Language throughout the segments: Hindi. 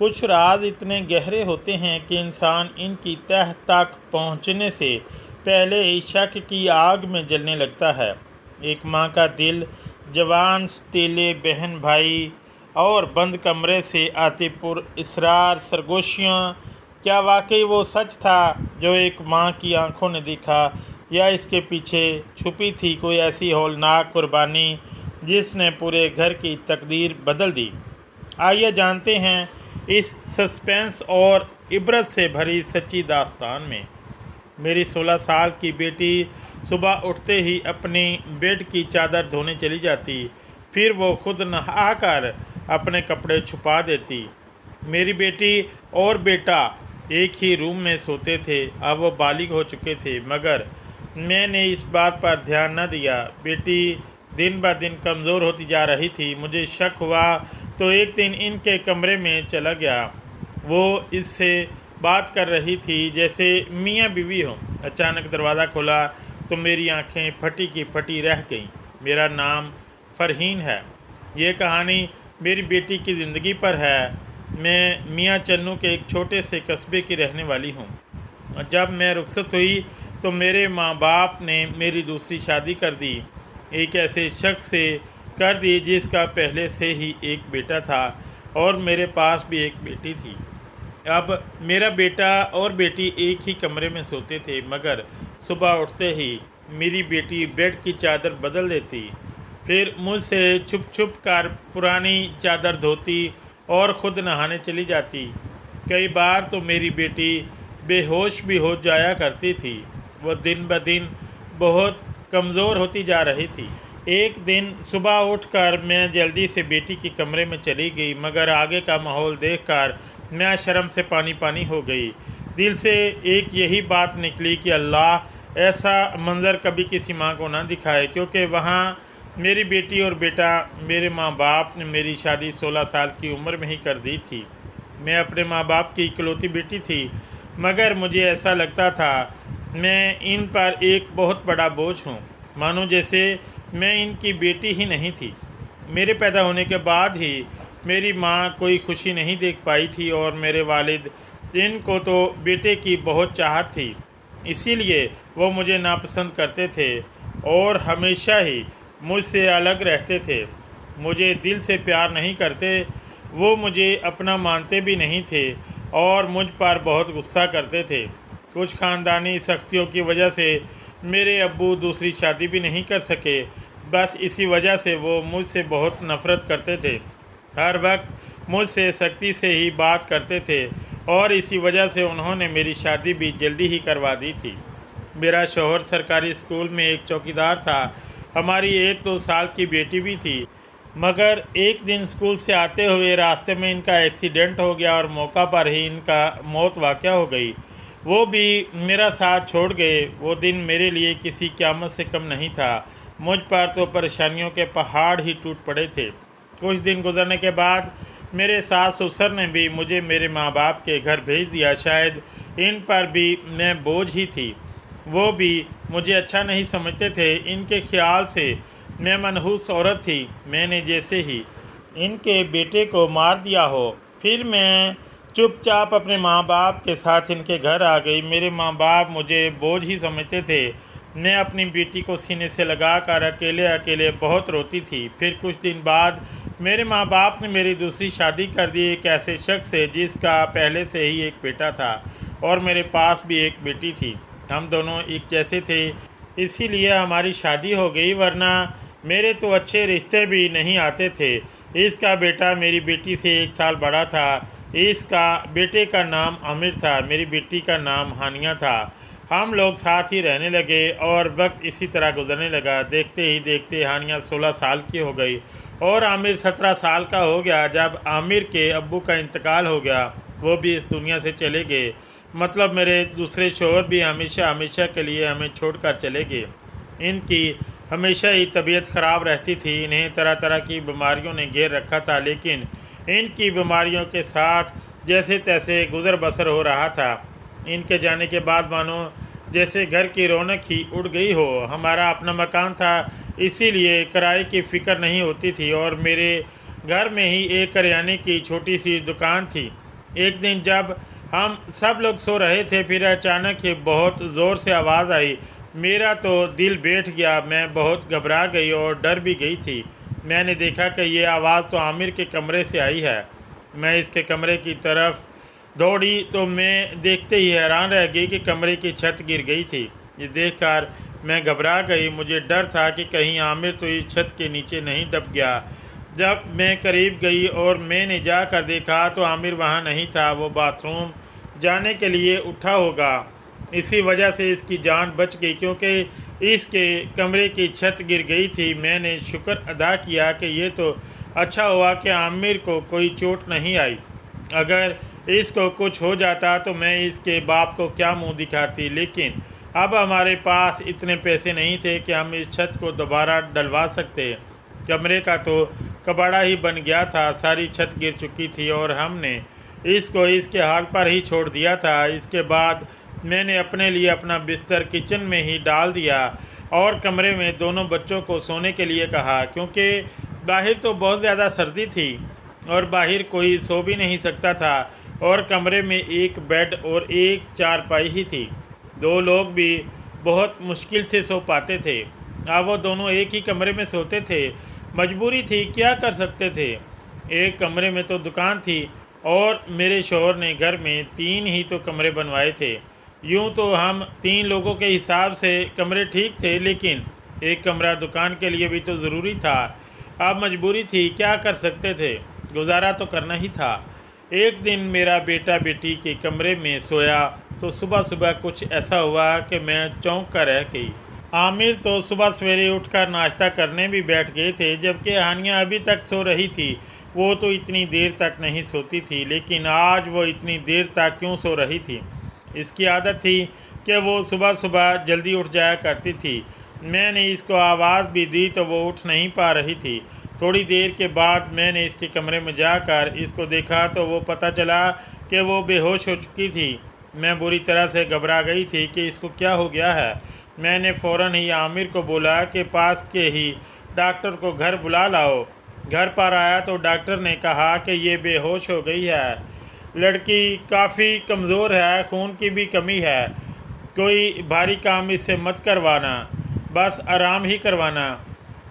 कुछ राज इतने गहरे होते हैं कि इंसान इनकी तह तक पहुँचने से पहले ही शक की आग में जलने लगता है। एक माँ का दिल, जवान सतीले बहन भाई और बंद कमरे से आती पुरअसरार सरगोशियाँ, क्या वाकई वो सच था जो एक माँ की आंखों ने देखा, या इसके पीछे छुपी थी कोई ऐसी हौलनाक कुर्बानी जिसने पूरे घर की तकदीर बदल दी? आइए जानते हैं इस सस्पेंस और इबरत से भरी सच्ची दास्तान में। मेरी 16 साल की बेटी सुबह उठते ही अपनी बेड की चादर धोने चली जाती, फिर वो खुद नहाकर अपने कपड़े छुपा देती। मेरी बेटी और बेटा एक ही रूम में सोते थे। अब वो बालिग हो चुके थे, मगर मैंने इस बात पर ध्यान न दिया। बेटी दिन ब दिन कमज़ोर होती जा रही थी। मुझे शक हुआ तो एक दिन इनके कमरे में चला गया। वो इससे बात कर रही थी जैसे मियाँ बीवी हो। अचानक दरवाज़ा खोला तो मेरी आंखें फटी की फटी रह गईं। मेरा नाम फ़रहीन है। ये कहानी मेरी बेटी की ज़िंदगी पर है। मैं मियाँ चन्नू के एक छोटे से कस्बे की रहने वाली हूँ। जब मैं रुखसत हुई तो मेरे माँ बाप ने मेरी दूसरी शादी कर दी। एक ऐसे शख्स से कर दी जिसका पहले से ही एक बेटा था और मेरे पास भी एक बेटी थी। अब मेरा बेटा और बेटी एक ही कमरे में सोते थे, मगर सुबह उठते ही मेरी बेटी बेड की चादर बदल देती, फिर मुझसे छुप छुप कर पुरानी चादर धोती और ख़ुद नहाने चली जाती। कई बार तो मेरी बेटी बेहोश भी हो जाया करती थी। वह दिन ब दिन बहुत कमज़ोर होती जा रही थी। एक दिन सुबह उठकर मैं जल्दी से बेटी के कमरे में चली गई, मगर आगे का माहौल देखकर मैं शर्म से पानी पानी हो गई। दिल से एक यही बात निकली कि अल्लाह ऐसा मंज़र कभी किसी माँ को ना दिखाए, क्योंकि वहाँ मेरी बेटी और बेटा, मेरे माँ बाप ने मेरी शादी 16 साल की उम्र में ही कर दी थी। मैं अपने माँ बाप की इकलौती बेटी थी, मगर मुझे ऐसा लगता था मैं इन पर एक बहुत बड़ा बोझ हूँ, मानो जैसे मैं इनकी बेटी ही नहीं थी। मेरे पैदा होने के बाद ही मेरी माँ कोई खुशी नहीं देख पाई थी और मेरे वालिद, इनको तो बेटे की बहुत चाहत थी, इसीलिए वो मुझे नापसंद करते थे और हमेशा ही मुझसे अलग रहते थे। मुझे दिल से प्यार नहीं करते, वो मुझे अपना मानते भी नहीं थे और मुझ पर बहुत गुस्सा करते थे। कुछ ख़ानदानी सख्तियों की वजह से मेरे अब्बू दूसरी शादी भी नहीं कर सके। बस इसी वजह से वो मुझसे बहुत नफ़रत करते थे। हर वक्त मुझसे सख्ती से ही बात करते थे और इसी वजह से उन्होंने मेरी शादी भी जल्दी ही करवा दी थी। मेरा शौहर सरकारी स्कूल में एक चौकीदार था। हमारी 1-2 साल की बेटी भी थी, मगर एक दिन स्कूल से आते हुए रास्ते में इनका एक्सीडेंट हो गया और मौका पर ही इनका मौत वाक़या हो गई। वो भी मेरा साथ छोड़ गए। वो दिन मेरे लिए किसी क़यामत से कम नहीं था। मुझ पर तो परेशानियों के पहाड़ ही टूट पड़े थे। कुछ दिन गुजरने के बाद मेरे सास ससुर ने भी मुझे मेरे माँ बाप के घर भेज दिया। शायद इन पर भी मैं बोझ ही थी। वो भी मुझे अच्छा नहीं समझते थे। इनके ख्याल से मैं मनहूस औरत थी। मैंने जैसे ही इनके बेटे को मार दिया हो, फिर मैं चुपचाप अपने माँ बाप के साथ इनके घर आ गई। मेरे माँ बाप मुझे बोझ ही समझते थे। मैं अपनी बेटी को सीने से लगाकर अकेले अकेले बहुत रोती थी। फिर कुछ दिन बाद मेरे माँ बाप ने मेरी दूसरी शादी कर दी एक ऐसे शख्स से जिसका पहले से ही एक बेटा था और मेरे पास भी एक बेटी थी। हम दोनों एक जैसे थे, इसीलिए हमारी शादी हो गई, वरना मेरे तो अच्छे रिश्ते भी नहीं आते थे। इसका बेटा मेरी बेटी से 1 साल बड़ा था। इसका बेटे का नाम आमिर था, मेरी बेटी का नाम हानिया था। हम लोग साथ ही रहने लगे और वक्त इसी तरह गुजरने लगा। देखते ही देखते हानिया 16 साल की हो गई और आमिर 17 साल का हो गया। जब आमिर के अब्बू का इंतकाल हो गया, वो भी इस दुनिया से चले गए। मतलब मेरे दूसरे शौहर भी हमेशा हमेशा के लिए हमें छोड़कर चले गए। इनकी हमेशा ही तबीयत ख़राब रहती थी। इन्हें तरह तरह की बीमारियों ने घेर रखा था, लेकिन इनकी बीमारियों के साथ जैसे तैसे गुज़र बसर हो रहा था। इनके जाने के बाद मानो जैसे घर की रौनक ही उड़ गई हो। हमारा अपना मकान था, इसीलिए किराए की फ़िक्र नहीं होती थी और मेरे घर में ही एक करियाने की छोटी सी दुकान थी। एक दिन जब हम सब लोग सो रहे थे, फिर अचानक ही बहुत ज़ोर से आवाज़ आई। मेरा तो दिल बैठ गया, मैं बहुत घबरा गई और डर भी गई थी। मैंने देखा कि ये आवाज़ तो आमिर के कमरे से आई है। मैं इसके कमरे की तरफ दौड़ी तो मैं देखते ही हैरान रह गई कि कमरे की छत गिर गई थी। ये देखकर मैं घबरा गई। मुझे डर था कि कहीं आमिर तो इस छत के नीचे नहीं दब गया। जब मैं करीब गई और मैंने जाकर देखा तो आमिर वहाँ नहीं था। वो बाथरूम जाने के लिए उठा होगा, इसी वजह से इसकी जान बच गई, क्योंकि इसके कमरे की छत गिर गई थी। मैंने शुक्र अदा किया कि ये तो अच्छा हुआ कि आमिर को कोई चोट नहीं आई। अगर इसको कुछ हो जाता तो मैं इसके बाप को क्या मुंह दिखाती। लेकिन अब हमारे पास इतने पैसे नहीं थे कि हम इस छत को दोबारा डलवा सकते। कमरे का तो कबाड़ा ही बन गया था, सारी छत गिर चुकी थी और हमने इसको इसके हाल पर ही छोड़ दिया था। इसके बाद मैंने अपने लिए अपना बिस्तर किचन में ही डाल दिया और कमरे में दोनों बच्चों को सोने के लिए कहा, क्योंकि बाहर तो बहुत ज़्यादा सर्दी थी और बाहर कोई सो भी नहीं सकता था और कमरे में एक बेड और एक चारपाई ही थी। दो लोग भी बहुत मुश्किल से सो पाते थे। अब वो दोनों एक ही कमरे में सोते थे। मजबूरी थी, क्या कर सकते थे। एक कमरे में तो दुकान थी और मेरे शौहर ने घर में 3 ही तो कमरे बनवाए थे। यूँ तो हम 3 लोगों के हिसाब से कमरे ठीक थे, लेकिन एक कमरा दुकान के लिए भी तो ज़रूरी था। अब मजबूरी थी, क्या कर सकते थे, गुजारा तो करना ही था। एक दिन मेरा बेटा बेटी के कमरे में सोया तो सुबह सुबह कुछ ऐसा हुआ कि मैं चौंक कर रह गई। आमिर तो सुबह सवेरे उठकर नाश्ता करने भी बैठ गए थे, जबकि हानिया अभी तक सो रही थी। वो तो इतनी देर तक नहीं सोती थी, लेकिन आज वो इतनी देर तक क्यों सो रही थी। इसकी आदत थी कि वो सुबह सुबह जल्दी उठ जाया करती थी। मैंने इसको आवाज़ भी दी तो वो उठ नहीं पा रही थी। थोड़ी देर के बाद मैंने इसके कमरे में जाकर इसको देखा तो वो पता चला कि वो बेहोश हो चुकी थी। मैं बुरी तरह से घबरा गई थी कि इसको क्या हो गया है। मैंने फ़ौरन ही आमिर को बोला कि पास के ही डॉक्टर को घर बुला लाओ। घर पर आया तो डॉक्टर ने कहा कि ये बेहोश हो गई है। लड़की काफ़ी कमज़ोर है, खून की भी कमी है। कोई भारी काम इससे मत करवाना, बस आराम ही करवाना।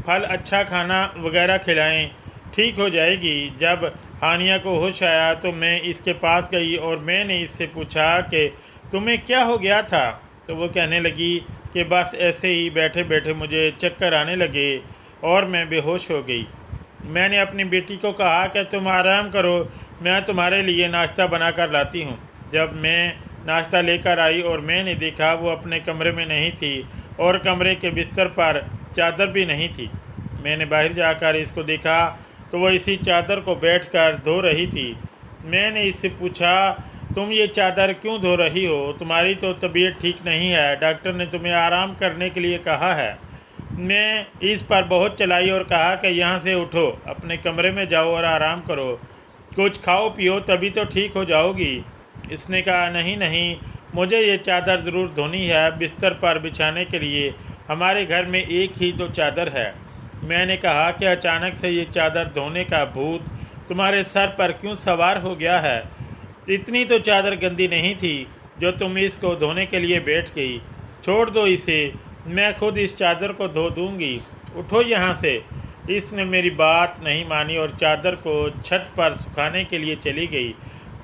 फल अच्छा खाना वगैरह खिलाएं, ठीक हो जाएगी। जब हानिया को होश आया तो मैं इसके पास गई और मैंने इससे पूछा कि तुम्हें क्या हो गया था। तो वो कहने लगी कि बस ऐसे ही बैठे बैठे मुझे चक्कर आने लगे और मैं बेहोश हो गई। मैंने अपनी बेटी को कहा कि तुम आराम करो, मैं तुम्हारे लिए नाश्ता बना कर लाती हूँ। जब मैं नाश्ता लेकर आई और मैंने देखा वो अपने कमरे में नहीं थी और कमरे के बिस्तर पर चादर भी नहीं थी। मैंने बाहर जाकर इसको देखा तो वो इसी चादर को बैठकर धो रही थी। मैंने इससे पूछा, तुम ये चादर क्यों धो रही हो? तुम्हारी तो तबीयत ठीक नहीं है, डॉक्टर ने तुम्हें आराम करने के लिए कहा है। मैं इस पर बहुत चलाई और कहा कि यहाँ से उठो, अपने कमरे में जाओ और आराम करो, कुछ खाओ पियो तभी तो ठीक हो जाओगी। इसने कहा, नहीं नहीं, मुझे ये चादर ज़रूर धोनी है, बिस्तर पर बिछाने के लिए हमारे घर में एक ही तो चादर है। मैंने कहा कि अचानक से ये चादर धोने का भूत तुम्हारे सर पर क्यों सवार हो गया है? इतनी तो चादर गंदी नहीं थी जो तुम इसको धोने के लिए बैठ गई। छोड़ दो इसे, मैं खुद इस चादर को धो दूँगी, उठो यहाँ से। इसने मेरी बात नहीं मानी और चादर को छत पर सुखाने के लिए चली गई।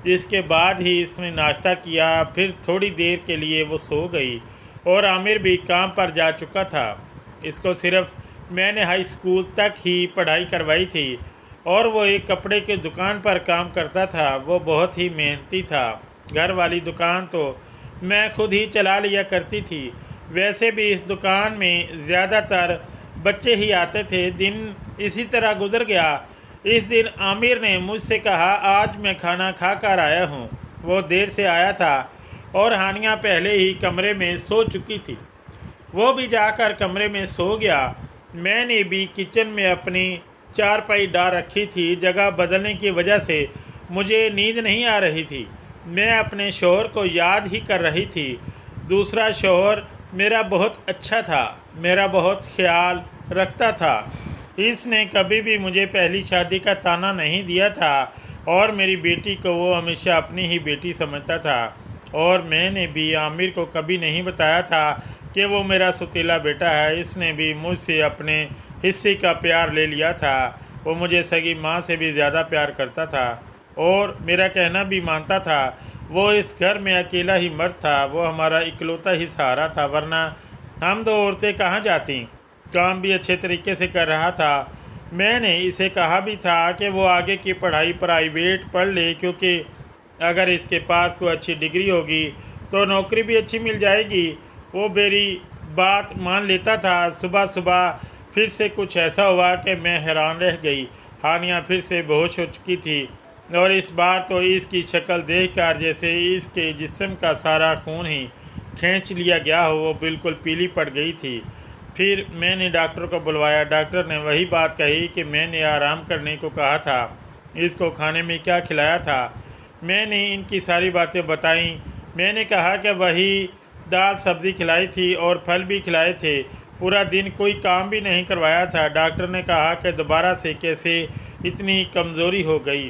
इसके बाद ही इसने नाश्ता किया, फिर थोड़ी देर के लिए वो सो गई और आमिर भी काम पर जा चुका था। इसको सिर्फ मैंने हाई स्कूल तक ही पढ़ाई करवाई थी और वो एक कपड़े के दुकान पर काम करता था। वो बहुत ही मेहनती था। घर वाली दुकान तो मैं खुद ही चला लिया करती थी। वैसे भी इस दुकान में ज़्यादातर बच्चे ही आते थे। दिन इसी तरह गुजर गया। इस दिन आमिर ने मुझसे कहा, आज मैं खाना खा कर आया हूँ। वो देर से आया था और हानिया पहले ही कमरे में सो चुकी थी। वो भी जाकर कमरे में सो गया। मैंने भी किचन में अपनी चारपाई डाल रखी थी। जगह बदलने की वजह से मुझे नींद नहीं आ रही थी। मैं अपने शौहर को याद ही कर रही थी। दूसरा शौहर मेरा बहुत अच्छा था, मेरा बहुत ख्याल रखता था। इसने कभी भी मुझे पहली शादी का ताना नहीं दिया था। और मेरी बेटी को वो हमेशा अपनी ही बेटी समझता था। और मैंने भी आमिर को कभी नहीं बताया था कि वो मेरा सुतीला बेटा है। इसने भी मुझसे अपने हिस्से का प्यार ले लिया था। वो मुझे सगी माँ से भी ज़्यादा प्यार करता था और मेरा कहना भी मानता था। वो इस घर में अकेला ही मर्द था, वो हमारा इकलौता ही सहारा था, वरना हम दो औरतें कहाँ जाती। काम भी अच्छे तरीके से कर रहा था। मैंने इसे कहा भी था कि वो आगे की पढ़ाई प्राइवेट पढ़ ले, क्योंकि अगर इसके पास कोई अच्छी डिग्री होगी तो नौकरी भी अच्छी मिल जाएगी। वो मेरी बात मान लेता था। सुबह सुबह फिर से कुछ ऐसा हुआ कि मैं हैरान रह गई। हानिया फिर से बेहोश हो चुकी थी और इस बार तो इसकी शक्ल देखकर जैसे इसके जिस्म का सारा खून ही खींच लिया गया हो। वो बिल्कुल पीली पड़ गई थी। फिर मैंने डॉक्टर को बुलवाया। डॉक्टर ने वही बात कही कि मैंने आराम करने को कहा था। इसको खाने में क्या खिलाया था? मैंने इनकी सारी बातें बताईं। मैंने कहा कि वही दाल सब्ज़ी खिलाई थी और फल भी खिलाए थे। पूरा दिन कोई काम भी नहीं करवाया था। डॉक्टर ने कहा कि दोबारा से कैसे इतनी कमज़ोरी हो गई।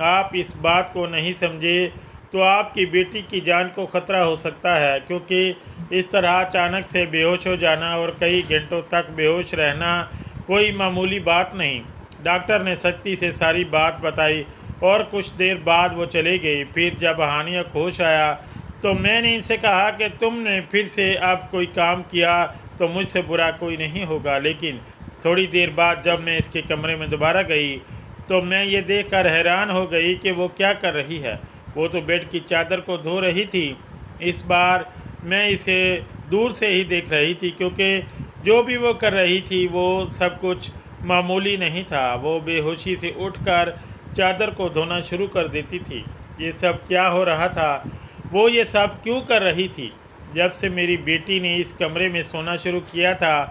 आप इस बात को नहीं समझे तो आपकी बेटी की जान को ख़तरा हो सकता है, क्योंकि इस तरह अचानक से बेहोश हो जाना और कई घंटों तक बेहोश रहना कोई मामूली बात नहीं। डॉक्टर ने सख्ती से सारी बात बताई और कुछ देर बाद वो चले गई। फिर जब हानिया होश आया तो मैंने इनसे कहा कि तुमने फिर से अब कोई काम किया तो मुझसे बुरा कोई नहीं होगा। लेकिन थोड़ी देर बाद जब मैं इसके कमरे में दोबारा गई तो मैं ये देखकर हैरान हो गई कि वो क्या कर रही है। वो तो बेड की चादर को धो रही थी। इस बार मैं इसे दूर से ही देख रही थी, क्योंकि जो भी वो कर रही थी वो सब कुछ मामूली नहीं था। वो बेहोशी से उठकर चादर को धोना शुरू कर देती थी। ये सब क्या हो रहा था? वो ये सब क्यों कर रही थी? जब से मेरी बेटी ने इस कमरे में सोना शुरू किया था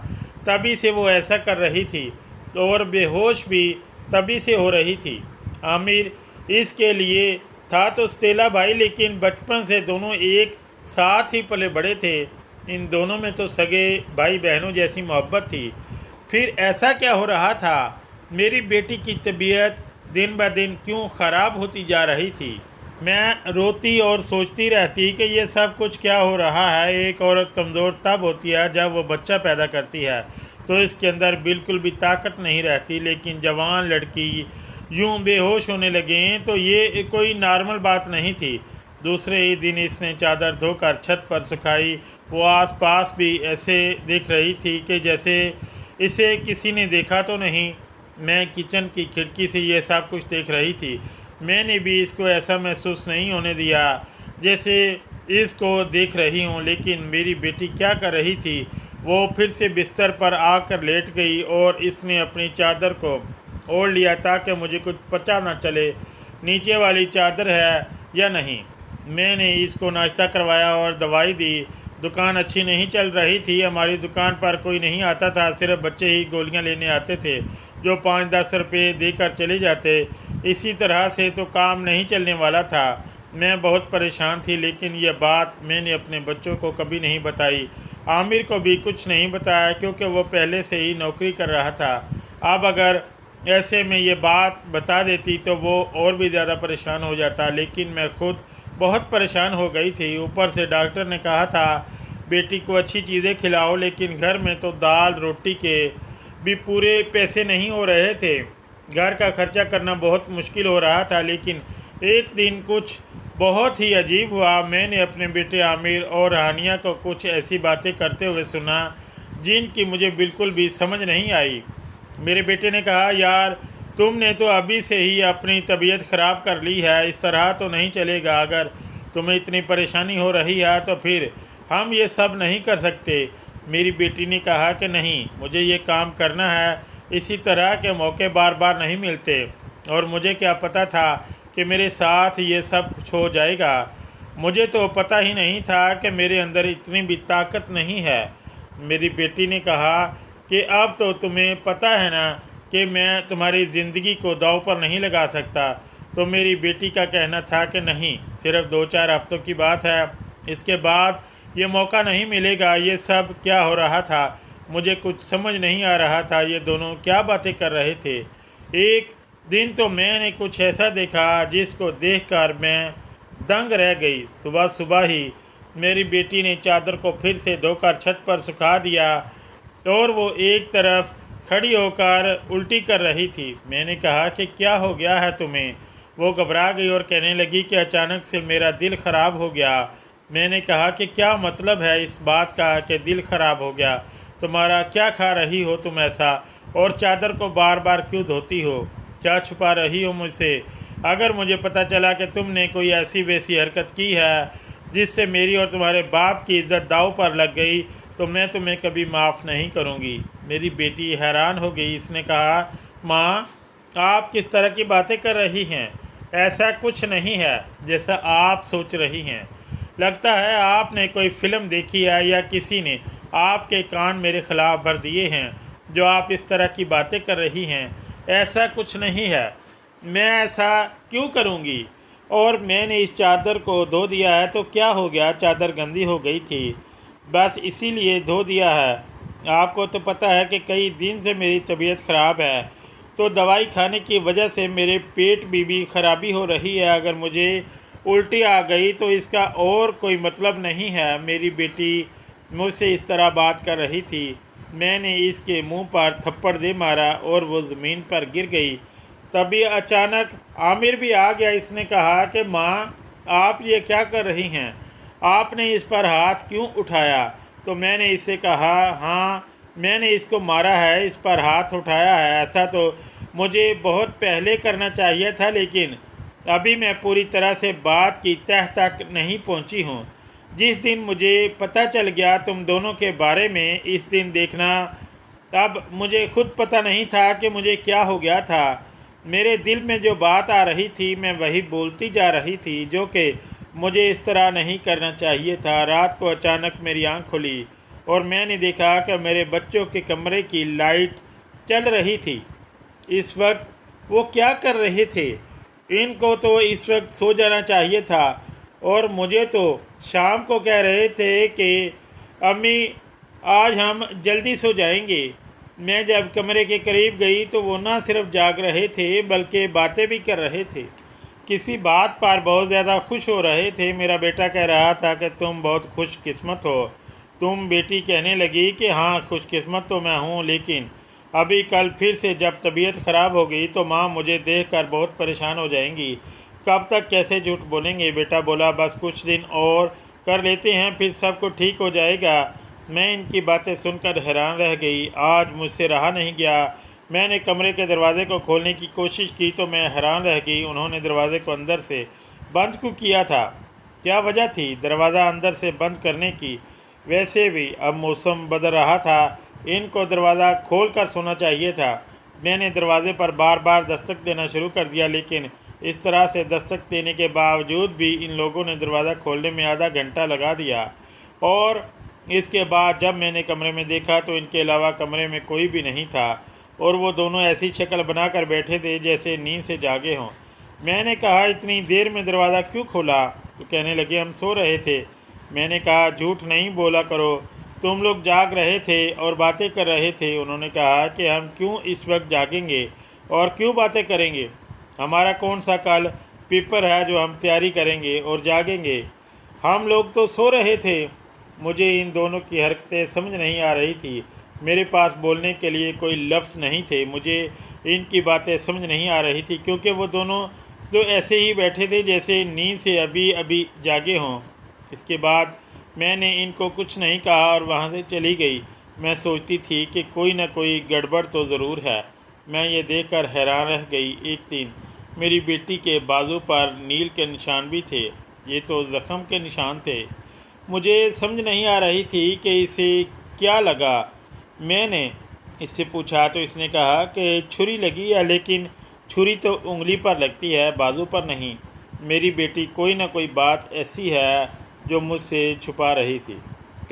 तभी से वो ऐसा कर रही थी, और बेहोश भी तभी से हो रही थी। आमिर इसके लिए था तो स्टेला भाई, लेकिन बचपन से दोनों एक साथ ही पले बड़े थे। इन दोनों में तो सगे भाई बहनों जैसी मोहब्बत थी। फिर ऐसा क्या हो रहा था? मेरी बेटी की तबीयत दिन ब दिन क्यों ख़राब होती जा रही थी? मैं रोती और सोचती रहती कि ये सब कुछ क्या हो रहा है। एक औरत कमज़ोर तब होती है जब वो बच्चा पैदा करती है, तो इसके अंदर बिल्कुल भी ताकत नहीं रहती। लेकिन जवान लड़की यूं बेहोश होने लगे तो ये कोई नॉर्मल बात नहीं थी। दूसरे ही दिन इसने चादर धोकर छत पर सुखाई। वो आसपास भी ऐसे दिख रही थी कि जैसे इसे किसी ने देखा तो नहीं। मैं किचन की खिड़की से ये सब कुछ देख रही थी। मैंने भी इसको ऐसा महसूस नहीं होने दिया जैसे इसको देख रही हूँ। लेकिन मेरी बेटी क्या कर रही थी? वो फिर से बिस्तर पर आकर लेट गई और इसने अपनी चादर को ओढ़ लिया ताकि मुझे कुछ पता न चले नीचे वाली चादर है या नहीं। मैंने इसको नाश्ता करवाया और दवाई दी। दुकान अच्छी नहीं चल रही थी। हमारी दुकान पर कोई नहीं आता था, सिर्फ बच्चे ही गोलियां लेने आते थे जो 5-10 रुपये देकर चले जाते। इसी तरह से तो काम नहीं चलने वाला था। मैं बहुत परेशान थी, लेकिन यह बात मैंने अपने बच्चों को कभी नहीं बताई। आमिर को भी कुछ नहीं बताया, क्योंकि वो पहले से ही नौकरी कर रहा था। अब अगर ऐसे में ये बात बता देती तो वो और भी ज़्यादा परेशान हो जाता। लेकिन मैं खुद बहुत परेशान हो गई थी। ऊपर से डॉक्टर ने कहा था बेटी को अच्छी चीज़ें खिलाओ, लेकिन घर में तो दाल रोटी के भी पूरे पैसे नहीं हो रहे थे। घर का खर्चा करना बहुत मुश्किल हो रहा था। लेकिन एक दिन कुछ बहुत ही अजीब हुआ। मैंने अपने बेटे आमिर और हानिया को कुछ ऐसी बातें करते हुए सुना जिनकी मुझे बिल्कुल भी समझ नहीं आई। मेरे बेटे ने कहा, यार तुमने तो अभी से ही अपनी तबीयत ख़राब कर ली है, इस तरह तो नहीं चलेगा। अगर तुम्हें इतनी परेशानी हो रही है तो फिर हम ये सब नहीं कर सकते। मेरी बेटी ने कहा कि नहीं, मुझे ये काम करना है। इसी तरह के मौके बार बार नहीं मिलते, और मुझे क्या पता था कि मेरे साथ ये सब कुछ हो जाएगा। मुझे तो पता ही नहीं था कि मेरे अंदर इतनी भी ताकत नहीं है। मेरी बेटी ने कहा कि अब तो तुम्हें पता है ना कि मैं तुम्हारी ज़िंदगी को दांव पर नहीं लगा सकता। तो मेरी बेटी का कहना था कि नहीं, सिर्फ 2-4 हफ्तों की बात है, इसके बाद ये मौका नहीं मिलेगा। ये सब क्या हो रहा था? मुझे कुछ समझ नहीं आ रहा था। ये दोनों क्या बातें कर रहे थे? एक दिन तो मैंने कुछ ऐसा देखा जिसको देखकर मैं दंग रह गई। सुबह सुबह ही मेरी बेटी ने चादर को फिर से धोकर छत पर सुखा दिया और वो एक तरफ खड़ी होकर उल्टी कर रही थी। मैंने कहा कि क्या हो गया है तुम्हें? वो घबरा गई और कहने लगी कि अचानक से मेरा दिल ख़राब हो गया। मैंने कहा कि क्या मतलब है इस बात का कि दिल ख़राब हो गया? तुम्हारा क्या खा रही हो तुम ऐसा, और चादर को बार बार क्यों धोती हो? क्या छुपा रही हो मुझसे? अगर मुझे पता चला कि तुमने कोई ऐसी वैसी हरकत की है जिससे मेरी और तुम्हारे बाप की इज्जत दांव पर लग गई तो मैं तुम्हें कभी माफ़ नहीं करूँगी। मेरी बेटी हैरान हो गई। इसने कहा, माँ, आप किस तरह की बातें कर रही हैं? ऐसा कुछ नहीं है जैसा आप सोच रही हैं। लगता है आपने कोई फिल्म देखी है या किसी ने आपके कान मेरे ख़िलाफ़ भर दिए हैं जो आप इस तरह की बातें कर रही हैं। ऐसा कुछ नहीं है। मैं ऐसा क्यों करूँगी? और मैंने इस चादर को धो दिया है तो क्या हो गया? चादर गंदी हो गई थी, बस इसीलिए धो दिया है। आपको तो पता है कि कई दिन से मेरी तबीयत ख़राब है, तो दवाई खाने की वजह से मेरे पेट में भी खराबी हो रही है। अगर मुझे उल्टी आ गई तो इसका और कोई मतलब नहीं है। मेरी बेटी मुझसे इस तरह बात कर रही थी। मैंने इसके मुंह पर थप्पड़ दे मारा और वो ज़मीन पर गिर गई। तभी अचानक आमिर भी आ गया। इसने कहा कि माँ, आप ये क्या कर रही हैं? आपने इस पर हाथ क्यों उठाया? तो मैंने इससे कहा, हाँ, मैंने इसको मारा है, इस पर हाथ उठाया है। ऐसा तो मुझे बहुत पहले करना चाहिए था, लेकिन अभी मैं पूरी तरह से बात की तह तक नहीं पहुंची हूं। जिस दिन मुझे पता चल गया तुम दोनों के बारे में, इस दिन देखना, तब मुझे खुद पता नहीं था कि मुझे क्या हो गया था। मेरे दिल में जो बात आ रही थी मैं वही बोलती जा रही थी, जो कि मुझे इस तरह नहीं करना चाहिए था। रात को अचानक मेरी आँख खुली और मैंने देखा कि मेरे बच्चों के कमरे की लाइट चल रही थी। इस वक्त वो क्या कर रहे थे? इनको तो इस वक्त सो जाना चाहिए था, और मुझे तो शाम को कह रहे थे कि अम्मी, आज हम जल्दी सो जाएंगे। मैं जब कमरे के करीब गई तो वो ना सिर्फ जाग रहे थे बल्कि बातें भी कर रहे थे। किसी बात पर बहुत ज़्यादा खुश हो रहे थे। मेरा बेटा कह रहा था कि तुम बहुत खुशकिस्मत हो। तुम बेटी कहने लगी कि हाँ, खुशकिस्मत तो मैं हूँ, लेकिन अभी कल फिर से जब तबीयत ख़राब हो गई तो माँ मुझे देखकर बहुत परेशान हो जाएंगी। कब तक कैसे झूठ बोलेंगे? बेटा बोला, बस कुछ दिन और कर लेते हैं, फिर सब कुछ ठीक हो जाएगा। मैं इनकी बातें सुनकर हैरान रह गई। आज मुझसे रहा नहीं गया। मैंने कमरे के दरवाज़े को खोलने की कोशिश की तो मैं हैरान रह गई। उन्होंने दरवाज़े को अंदर से बंद क्यों किया था? क्या वजह थी दरवाज़ा अंदर से बंद करने की? वैसे भी अब मौसम बदल रहा था, इनको दरवाज़ा खोल कर सोना चाहिए था। मैंने दरवाज़े पर बार बार दस्तक देना शुरू कर दिया, लेकिन इस तरह से दस्तक देने के बावजूद भी इन लोगों ने दरवाज़ा खोलने में आधा घंटा लगा दिया। और इसके बाद जब मैंने कमरे में देखा तो इनके अलावा कमरे में कोई भी नहीं था, और वो दोनों ऐसी शक्ल बनाकर बैठे थे जैसे नींद से जागे हों। मैंने कहा, इतनी देर में दरवाज़ा क्यों खोला? तो कहने लगे, हम सो रहे थे। मैंने कहा, झूठ नहीं बोला करो, तुम लोग जाग रहे थे और बातें कर रहे थे। उन्होंने कहा कि हम क्यों इस वक्त जागेंगे और क्यों बातें करेंगे? हमारा कौन सा कल पेपर है जो हम तैयारी करेंगे और जागेंगे? हम लोग तो सो रहे थे। मुझे इन दोनों की हरकतें समझ नहीं आ रही थी। मेरे पास बोलने के लिए कोई लफ्ज़ नहीं थे। मुझे इनकी बातें समझ नहीं आ रही थी, क्योंकि वो दोनों तो ऐसे ही बैठे थे जैसे नींद से अभी अभी जागे हों। इसके बाद मैंने इनको कुछ नहीं कहा और वहाँ से चली गई। मैं सोचती थी कि कोई न कोई गड़बड़ तो ज़रूर है। मैं ये देखकर हैरान रह गई। एक दिन मेरी बेटी के बाजू पर नील के निशान भी थे। ये तो ज़ख़म के निशान थे। मुझे समझ नहीं आ रही थी कि इसे क्या लगा। मैंने इससे पूछा तो इसने कहा कि छुरी लगी है, लेकिन छुरी तो उंगली पर लगती है, बाजू पर नहीं। मेरी बेटी कोई ना कोई बात ऐसी है जो मुझसे छुपा रही थी।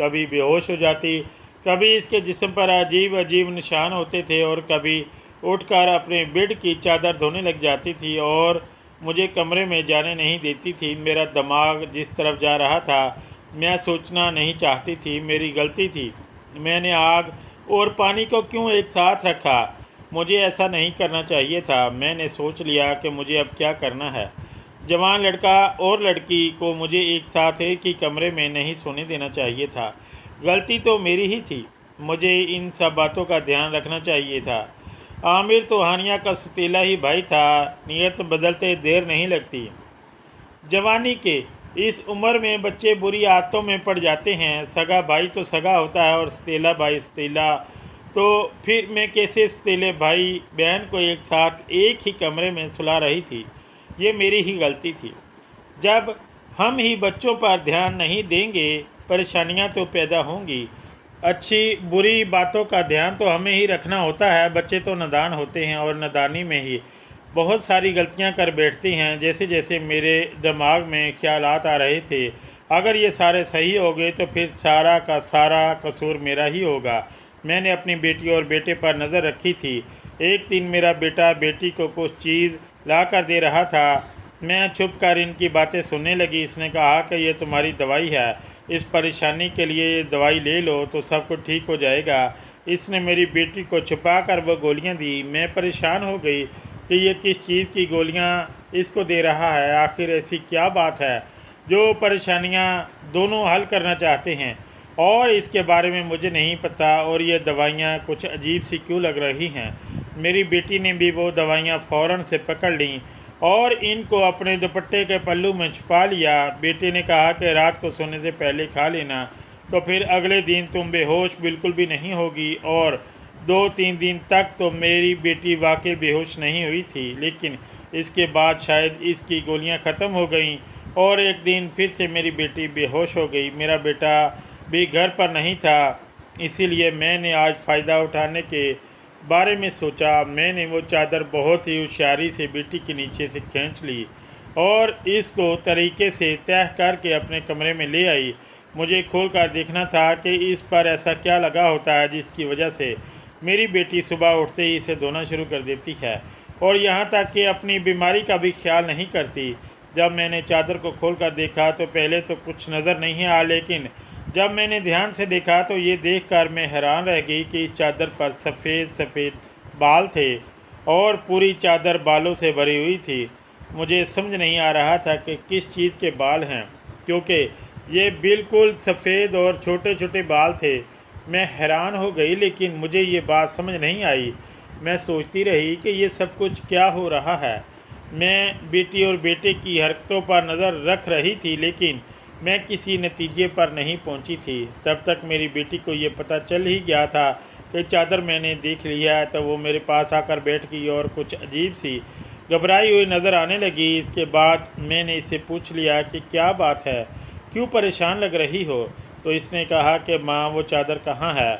कभी बेहोश हो जाती, कभी इसके जिस्म पर अजीब अजीब निशान होते थे, और कभी उठकर अपने बेड की चादर धोने लग जाती थी और मुझे कमरे में जाने नहीं देती थी। मेरा दिमाग जिस तरफ जा रहा था मैं सोचना नहीं चाहती थी। मेरी गलती थी। मैंने आग और पानी को क्यों एक साथ रखा? मुझे ऐसा नहीं करना चाहिए था। मैंने सोच लिया कि मुझे अब क्या करना है। जवान लड़का और लड़की को मुझे एक साथ एक ही कमरे में नहीं सोने देना चाहिए था। गलती तो मेरी ही थी। मुझे इन सब बातों का ध्यान रखना चाहिए था। आमिर तो हानिया का सतीला ही भाई था। नीयत बदलते देर नहीं लगती। जवानी के इस उम्र में बच्चे बुरी आदतों में पड़ जाते हैं। सगा भाई तो सगा होता है और सतीला भाई सतीला। तो फिर मैं कैसे सतीले भाई बहन को एक साथ एक ही कमरे में सुला रही थी? ये मेरी ही गलती थी। जब हम ही बच्चों पर ध्यान नहीं देंगे, परेशानियां तो पैदा होंगी। अच्छी बुरी बातों का ध्यान तो हमें ही रखना होता है। बच्चे तो नादान होते हैं और नादानी में ही बहुत सारी गलतियां कर बैठती हैं। जैसे जैसे मेरे दिमाग में ख्यालात आ रहे थे, अगर ये सारे सही हो गए तो फिर सारा का सारा कसूर मेरा ही होगा। मैंने अपनी बेटी और बेटे पर नज़र रखी थी। एक दिन मेरा बेटा बेटी को कुछ चीज़ ला कर दे रहा था। मैं छुप कर इनकी बातें सुनने लगी। इसने कहा कि ये तुम्हारी दवाई है, इस परेशानी के लिए ये दवाई ले लो तो सब कुछ ठीक हो जाएगा। इसने मेरी बेटी को छुपा कर वो गोलियाँ दी। मैं परेशान हो गई कि ये किस चीज़ की गोलियाँ इसको दे रहा है। आखिर ऐसी क्या बात है जो परेशानियाँ दोनों हल करना चाहते हैं और इसके बारे में मुझे नहीं पता। और ये दवाइयाँ कुछ अजीब सी क्यों लग रही हैं? मेरी बेटी ने भी वो दवाइयाँ फ़ौरन से पकड़ लीं और इनको अपने दुपट्टे के पल्लू में छुपा लिया। बेटे ने कहा कि रात को सोने से पहले खा लेना, तो फिर अगले दिन तुम बेहोश बिल्कुल भी नहीं होगी। और 2-3 दिन तक तो मेरी बेटी वाकई बेहोश नहीं हुई थी, लेकिन इसके बाद शायद इसकी गोलियां ख़त्म हो गईं और एक दिन फिर से मेरी बेटी बेहोश हो गई। मेरा बेटा भी घर पर नहीं था, इसीलिए मैंने आज फ़ायदा उठाने के बारे में सोचा। मैंने वो चादर बहुत ही होशियारी से बेटी के नीचे से खींच ली और इसको तरीके से तह करके अपने कमरे में ले आई। मुझे खोल कर देखना था कि इस पर ऐसा क्या लगा होता है जिसकी वजह से मेरी बेटी सुबह उठते ही इसे धोना शुरू कर देती है और यहाँ तक कि अपनी बीमारी का भी ख्याल नहीं करती। जब मैंने चादर को खोल कर देखा तो पहले तो कुछ नज़र नहीं आया, लेकिन जब मैंने ध्यान से देखा तो ये देखकर मैं हैरान रह गई कि इस चादर पर सफ़ेद सफ़ेद बाल थे और पूरी चादर बालों से भरी हुई थी। मुझे समझ नहीं आ रहा था कि किस चीज़ के बाल हैं, क्योंकि ये बिल्कुल सफ़ेद और छोटे छोटे बाल थे। मैं हैरान हो गई, लेकिन मुझे ये बात समझ नहीं आई। मैं सोचती रही कि ये सब कुछ क्या हो रहा है। मैं बेटी और बेटे की हरकतों पर नज़र रख रही थी, लेकिन मैं किसी नतीजे पर नहीं पहुंची थी। तब तक मेरी बेटी को ये पता चल ही गया था कि चादर मैंने देख लिया है, तो वो मेरे पास आकर बैठ गई और कुछ अजीब सी घबराई हुई नज़र आने लगी। इसके बाद मैंने इससे पूछ लिया कि क्या बात है, क्यों परेशान लग रही हो? तो इसने कहा कि माँ वो चादर कहाँ है?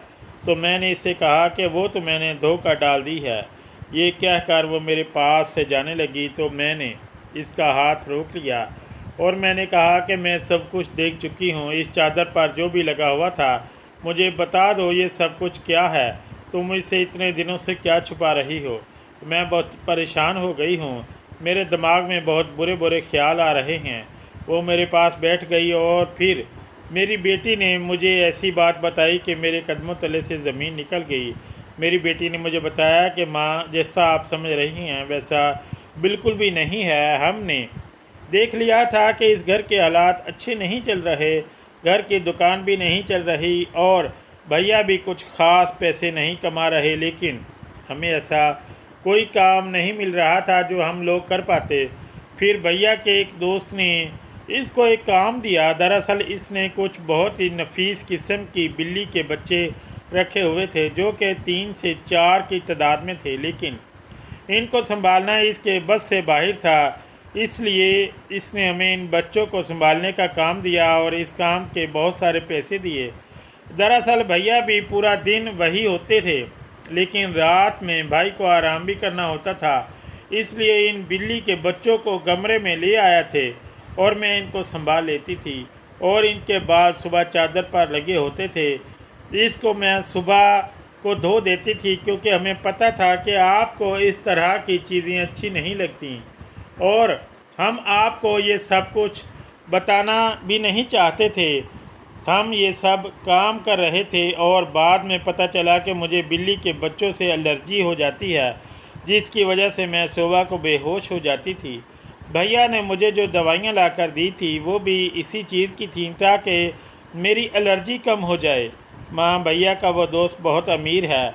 तो मैंने इससे कहा कि वो तो मैंने धो कर डाल दी है। ये कहकर वो मेरे पास से जाने लगी तो मैंने इसका हाथ रोक लिया और मैंने कहा कि मैं सब कुछ देख चुकी हूँ। इस चादर पर जो भी लगा हुआ था, मुझे बता दो ये सब कुछ क्या है। तुम मुझसे इतने दिनों से क्या छुपा रही हो? मैं बहुत परेशान हो गई हूँ। मेरे दिमाग में बहुत बुरे बुरे ख्याल आ रहे हैं। वो मेरे पास बैठ गई और फिर मेरी बेटी ने मुझे ऐसी बात बताई कि मेरे कदमों तले से ज़मीन निकल गई। मेरी बेटी ने मुझे बताया कि माँ, जैसा आप समझ रही हैं वैसा बिल्कुल भी नहीं है। हमने देख लिया था कि इस घर के हालात अच्छे नहीं चल रहे, घर की दुकान भी नहीं चल रही और भैया भी कुछ ख़ास पैसे नहीं कमा रहे, लेकिन हमें ऐसा कोई काम नहीं मिल रहा था जो हम लोग कर पाते। फिर भैया के एक दोस्त ने इसको एक काम दिया। दरअसल इसने कुछ बहुत ही नफीस किस्म की बिल्ली के बच्चे रखे हुए थे, जो कि 3 से 4 की तादाद में थे, लेकिन इनको संभालना इसके बस से बाहर था। इसलिए इसने हमें इन बच्चों को संभालने का काम दिया और इस काम के बहुत सारे पैसे दिए। दरअसल भैया भी पूरा दिन वही होते थे, लेकिन रात में भाई को आराम भी करना होता था। इसलिए इन बिल्ली के बच्चों को कमरे में ले आया थे और मैं इनको संभाल लेती थी और इनके बाल सुबह चादर पर लगे होते थे। इसको मैं सुबह को धो देती थी, क्योंकि हमें पता था कि आपको इस तरह की चीज़ें अच्छी नहीं लगती और हम आपको ये सब कुछ बताना भी नहीं चाहते थे। हम ये सब काम कर रहे थे और बाद में पता चला कि मुझे बिल्ली के बच्चों से एलर्जी हो जाती है, जिसकी वजह से मैं सुबह को बेहोश हो जाती थी। भैया ने मुझे जो दवाइयाँ लाकर दी थी वो भी इसी चीज़ की थी ताकि मेरी एलर्जी कम हो जाए। माँ, भैया का वो दोस्त बहुत अमीर है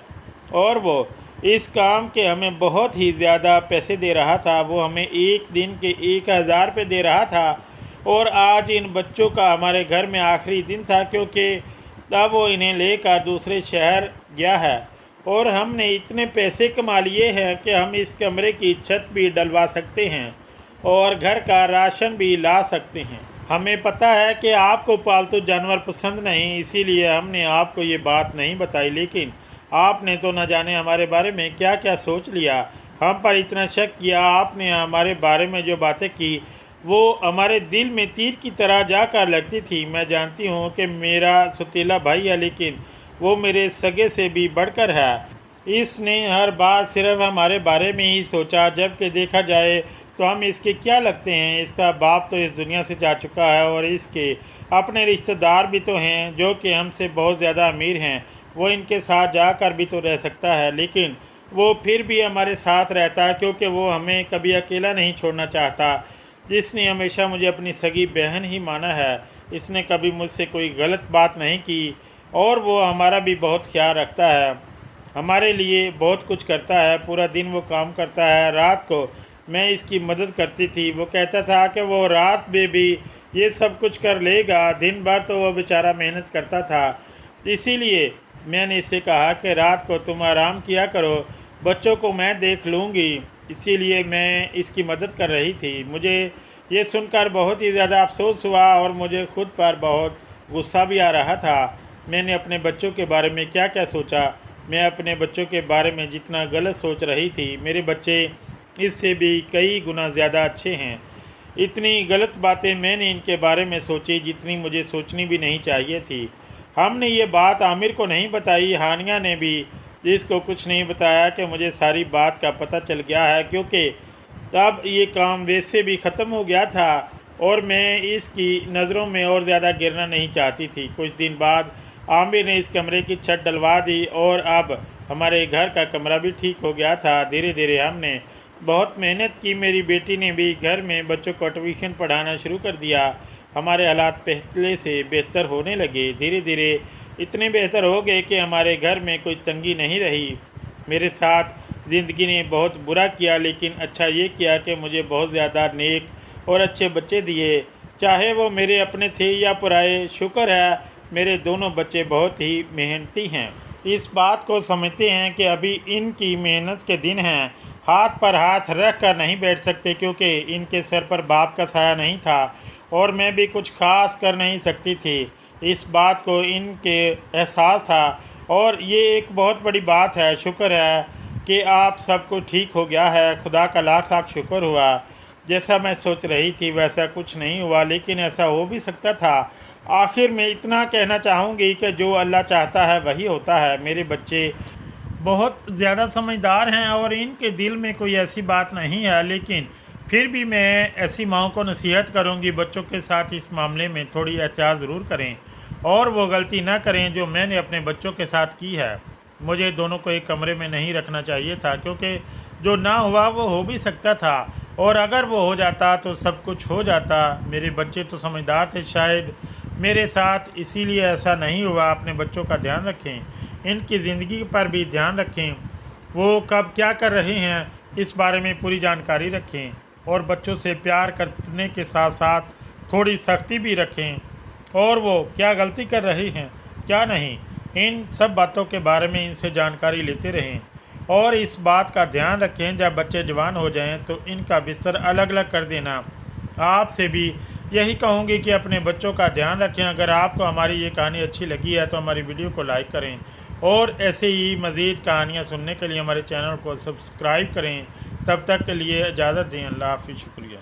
और वो इस काम के हमें बहुत ही ज़्यादा पैसे दे रहा था। वो हमें एक दिन के 1000 रुपये दे रहा था और आज इन बच्चों का हमारे घर में आखिरी दिन था, क्योंकि तब वो इन्हें लेकर दूसरे शहर गया है और हमने इतने पैसे कमा लिए हैं कि हम इस कमरे की छत भी डलवा सकते हैं और घर का राशन भी ला सकते हैं। हमें पता है कि आपको पालतू जानवर पसंद नहीं, इसीलिए हमने आपको ये बात नहीं बताई, लेकिन आपने तो न जाने हमारे बारे में क्या क्या सोच लिया। हम पर इतना शक किया। आपने हमारे बारे में जो बातें की वो हमारे दिल में तीर की तरह जाकर लगती थी। मैं जानती हूँ कि मेरा सतीला भाई है, लेकिन वो मेरे सगे से भी बढ़कर है। इसने हर बार सिर्फ हमारे बारे में ही सोचा, जबकि देखा जाए तो हम इसके क्या लगते हैं। इसका बाप तो इस दुनिया से जा चुका है और इसके अपने रिश्तेदार भी तो हैं जो कि हमसे बहुत ज़्यादा अमीर हैं। वो इनके साथ जाकर भी तो रह सकता है, लेकिन वो फिर भी हमारे साथ रहता है क्योंकि वो हमें कभी अकेला नहीं छोड़ना चाहता। इसने हमेशा मुझे अपनी सगी बहन ही माना है। इसने कभी मुझसे कोई गलत बात नहीं की और वो हमारा भी बहुत ख्याल रखता है, हमारे लिए बहुत कुछ करता है। पूरा दिन वो काम करता है, रात को मैं इसकी मदद करती थी। वो कहता था कि वो रात में भी ये सब कुछ कर लेगा, दिन भर तो वो बेचारा मेहनत करता था। इसीलिए मैंने इससे कहा कि रात को तुम आराम किया करो, बच्चों को मैं देख लूँगी। इसीलिए मैं इसकी मदद कर रही थी। मुझे ये सुनकर बहुत ही ज़्यादा अफसोस हुआ और मुझे खुद पर बहुत गुस्सा भी आ रहा था। मैंने अपने बच्चों के बारे में क्या क्या सोचा। मैं अपने बच्चों के बारे में जितना गलत सोच रही थी, मेरे बच्चे इससे भी कई गुना ज़्यादा अच्छे हैं। इतनी गलत बातें मैंने इनके बारे में सोची जितनी मुझे सोचनी भी नहीं चाहिए थी। हमने ये बात आमिर को नहीं बताई। हानिया ने भी इसको कुछ नहीं बताया कि मुझे सारी बात का पता चल गया है, क्योंकि तब ये काम वैसे भी ख़त्म हो गया था और मैं इसकी नज़रों में और ज़्यादा गिरना नहीं चाहती थी। कुछ दिन बाद आमिर ने इस कमरे की छत डलवा दी और अब हमारे घर का कमरा भी ठीक हो गया था। धीरे धीरे हमने बहुत मेहनत की। मेरी बेटी ने भी घर में बच्चों को ट्यूशन पढ़ाना शुरू कर दिया। हमारे हालात पहले से बेहतर होने लगे। धीरे धीरे इतने बेहतर हो गए कि हमारे घर में कोई तंगी नहीं रही। मेरे साथ ज़िंदगी ने बहुत बुरा किया, लेकिन अच्छा ये किया कि मुझे बहुत ज़्यादा नेक और अच्छे बच्चे दिए, चाहे वो मेरे अपने थे या पराए। शुक्र है मेरे दोनों बच्चे बहुत ही मेहनती हैं। इस बात को समझते हैं कि अभी इनकी मेहनत के दिन हैं। हाथ पर हाथ रख कर नहीं बैठ सकते, क्योंकि इनके सर पर बाप का साया नहीं था और मैं भी कुछ खास कर नहीं सकती थी। इस बात को इनके एहसास था और ये एक बहुत बड़ी बात है। शुक्र है कि आप सब कुछ ठीक हो गया है। खुदा का लाख लाख शुक्र हुआ। जैसा मैं सोच रही थी वैसा कुछ नहीं हुआ, लेकिन ऐसा हो भी सकता था। आखिर में इतना कहना चाहूँगी कि जो अल्लाह चाहता है वही होता है। मेरे बच्चे बहुत ज़्यादा समझदार हैं और इनके दिल में कोई ऐसी बात नहीं है, लेकिन फिर भी मैं ऐसी माओं को नसीहत करूंगी, बच्चों के साथ इस मामले में थोड़ी एहतियात ज़रूर करें और वो गलती ना करें जो मैंने अपने बच्चों के साथ की है। मुझे दोनों को एक कमरे में नहीं रखना चाहिए था, क्योंकि जो ना हुआ वो हो भी सकता था और अगर वो हो जाता तो सब कुछ हो जाता। मेरे बच्चे तो समझदार थे शायद मेरे साथ, इसीलिए ऐसा नहीं हुआ। अपने बच्चों का ध्यान रखें, इनकी ज़िंदगी पर भी ध्यान रखें, वो कब क्या कर रहे हैं इस बारे में पूरी जानकारी रखें और बच्चों से प्यार करने के साथ साथ थोड़ी सख्ती भी रखें और वो क्या गलती कर रहे हैं क्या नहीं, इन सब बातों के बारे में इनसे जानकारी लेते रहें और इस बात का ध्यान रखें जब बच्चे जवान हो जाएं तो इनका बिस्तर अलग अलग कर देना। आपसे भी यही कहूँगी कि अपने बच्चों का ध्यान रखें। अगर आपको हमारी ये कहानी अच्छी लगी है तो हमारी वीडियो को लाइक करें और ऐसे ही मज़ीद कहानियाँ सुनने के लिए हमारे चैनल को सब्सक्राइब करें। तब तक के लिए इजाज़त दें। अल्लाह हाफ़िज़। शुक्रिया।